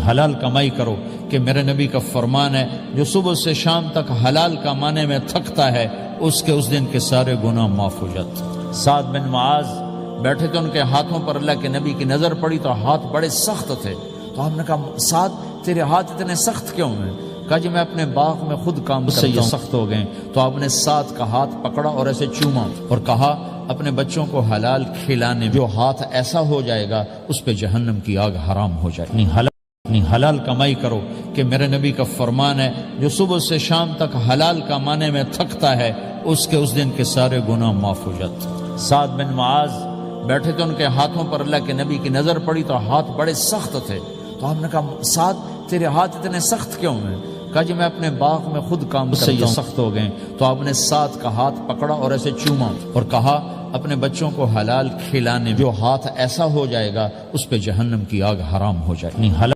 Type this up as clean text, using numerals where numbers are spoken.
حلال کمائی کرو کہ میرے نبی کا فرمان ہے جو صبح سے شام تک حلال کمانے میں تھکتا ہے اس کے اس دن کے سارے گناہ معاف ہو جاتے۔ سعد بن معاذ بیٹھے تھے، ان کے ہاتھوں پر اللہ کے نبی کی نظر پڑی تو ہاتھ بڑے سخت تھے، تو ہم نے کہا سعد تیرے ہاتھ اتنے سخت کیوں ہیں؟ کہا جی میں اپنے باغ میں خود کام کرتا ہوں، سخت ہو گئے۔ تو آپ نے سعد کا ہاتھ پکڑا اور ایسے چوما اور کہا اپنے بچوں کو حلال کھلانے جو ہاتھ ایسا ہو جائے گا اس پہ جہنم کی آگ حرام ہو جائے گی۔ حلال کمائی کرو کہ میرے نبی کا فرمان ہے جو صبح سے شام تک حلال کمانے میں تھکتا ہے اس کے اس دن کے سارے گناہ معاف ہو جاتے۔ سعد بن معاذ بیٹھے تھے، ان کے ہاتھوں پر اللہ کے نبی کی نظر پڑی تو ہاتھ بڑے سخت تھے، تو ہم نے کہا سعد تیرے ہاتھ اتنے سخت کیوں ہیں؟ کہا جی میں اپنے باغ میں خود کام کرتا ہوں، سخت ہو گئے۔ تو آپ نے سعد کا ہاتھ پکڑا اور ایسے چوما اور کہا اپنے بچوں کو حلال کھلانے جو ہاتھ ایسا ہو جائے گا اس پہ جہنم کی آگ حرام ہو جائے گی۔